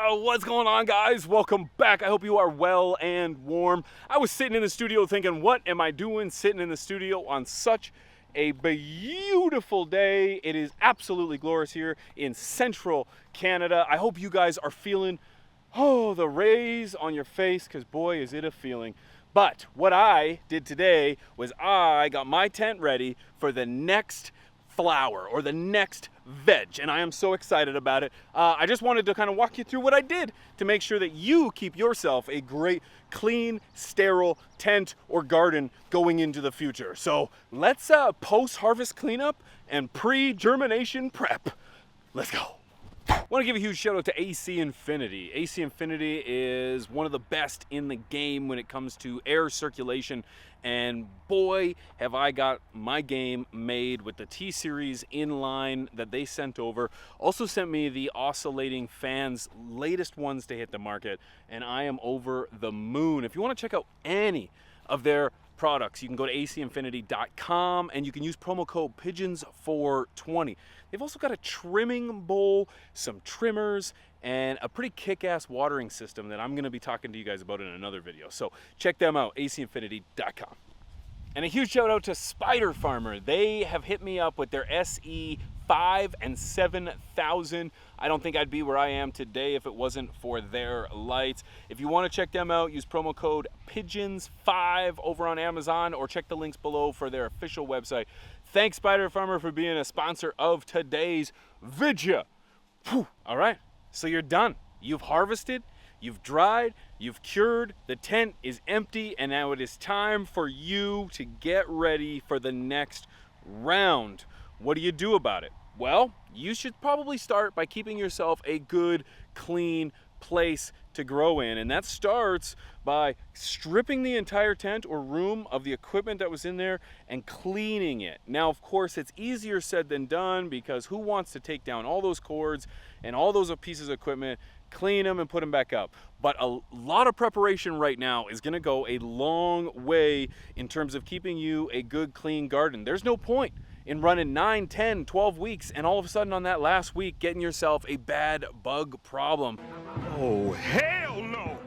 What's going on, guys? Welcome back. I hope you are well and warm. I was sitting in the studio thinking, what am I doing sitting in the studio on such a beautiful day? It is absolutely glorious here in central Canada. I hope you guys are feeling, the rays on your face, because boy, is it a feeling. But what I did today was I got my tent ready for the next flower or the next veg, and I am so excited about it. I just wanted to kind of walk you through what I did to make sure that you keep yourself a great, clean, sterile tent or garden going into the future. So let's post-harvest cleanup and pre-germination prep. Let's go. I want to give a huge shout out to AC Infinity. AC Infinity is one of the best in the game when it comes to air circulation, and boy, have I got my game made with the T-Series inline that they sent over. Also sent me the oscillating fans, latest ones to hit the market, and I am over the moon. If you want to check out any of their products, you can go to acinfinity.com and you can use promo code PIGEONS420. They've also got a trimming bowl, some trimmers, and a pretty kick-ass watering system that I'm going to be talking to you guys about in another video. So check them out, acinfinity.com. And a huge shout out to Spider Farmer. They have hit me up with their SE 5 and 7000. I don't think I'd be where I am today if it wasn't for their lights. If you want to check them out, use promo code PIGEONS5 over on Amazon, or check the links below for their official website. Thanks, Spider Farmer, for being a sponsor of today's video. All right, so you're done. You've harvested, you've dried, you've cured, the tent is empty, and now it is time for you to get ready for the next round. What do you do about it? Well, you should probably start by keeping yourself a good, clean place to grow in, and that starts by stripping the entire tent or room of the equipment that was in there and cleaning it. Now, of course, it's easier said than done, because who wants to take down all those cords and all those pieces of equipment, clean them and put them back up? But a lot of preparation right now is going to go a long way in terms of keeping you a good, clean garden. There's no point in running 9, 10, 12 weeks and all of a sudden on that last week getting yourself a bad bug problem. Oh, hell no!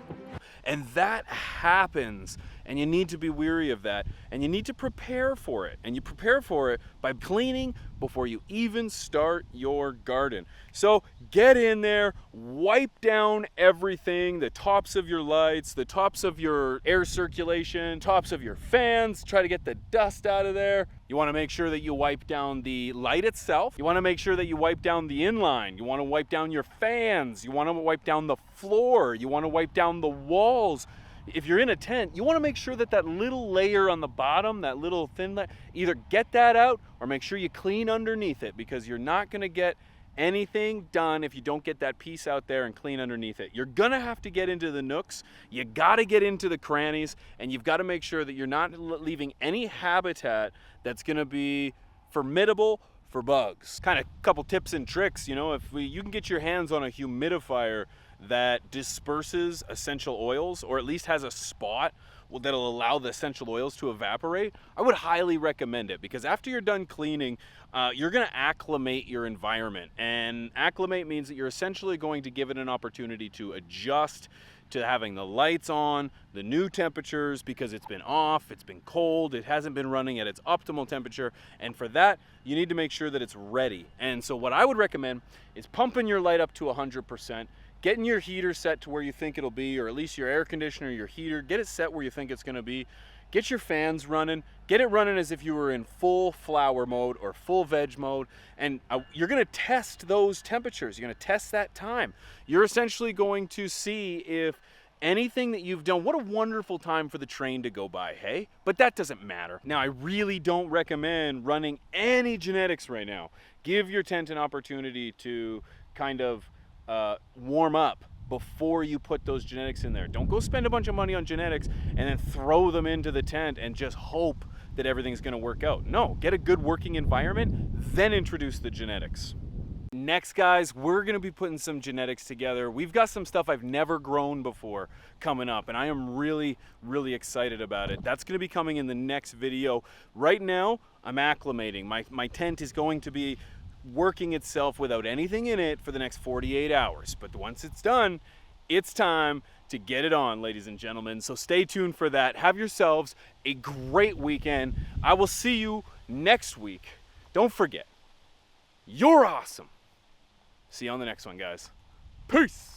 And that happens, and you need to be weary of that, and you need to prepare for it. And you prepare for it by cleaning before you even start your garden. So get in there, wipe down everything, the tops of your lights, the tops of your air circulation, tops of your fans, try to get the dust out of there. You want to make sure that you wipe down the light itself. You want to make sure that you wipe down the inline. You want to wipe down your fans. You want to wipe down the floor. You want to wipe down the walls. If you're in a tent, you want to make sure that that little layer on the bottom, that little thin layer, either get that out or make sure you clean underneath it, because you're not going to get anything done if you don't get that piece out there and clean underneath it. You're going to have to get into the nooks. You got to get into the crannies, and you've got to make sure that you're not leaving any habitat that's going to be formidable for bugs. Kind of a couple tips and tricks, you can get your hands on a humidifier that disperses essential oils, or at least has a spot that'll allow the essential oils to evaporate, I would highly recommend it, because after you're done cleaning, you're going to acclimate your environment. And acclimate means that you're essentially going to give it an opportunity to adjust to having the lights on, the new temperatures, because it's been off, it's been cold, it hasn't been running at its optimal temperature, and for that, you need to make sure that it's ready. And so what I would recommend is pumping your light up to 100%, getting your heater set to where you think it'll be, or at least your air conditioner, your heater, get it set where you think it's gonna be. Get your fans running, get it running as if you were in full flower mode or full veg mode, and you're gonna test those temperatures, you're gonna test that time. You're essentially going to see if anything that you've done, what a wonderful time for the train to go by, hey? But that doesn't matter. Now, I really don't recommend running any genetics right now. Give your tent an opportunity to kind of warm up before you put those genetics in there. Don't go spend a bunch of money on genetics and then throw them into the tent and just hope that everything's gonna work out. No, get a good working environment, then introduce the genetics. Next, guys, we're gonna be putting some genetics together. We've got some stuff I've never grown before coming up, and I am really, really excited about it. That's gonna be coming in the next video. Right now, I'm acclimating. My tent is going to be working itself without anything in it for the next 48 hours. But once it's done, it's time to get it on, ladies and gentlemen. So stay tuned for that. Have yourselves a great weekend. I will see you next week. Don't forget, you're awesome. See you on the next one, guys. Peace.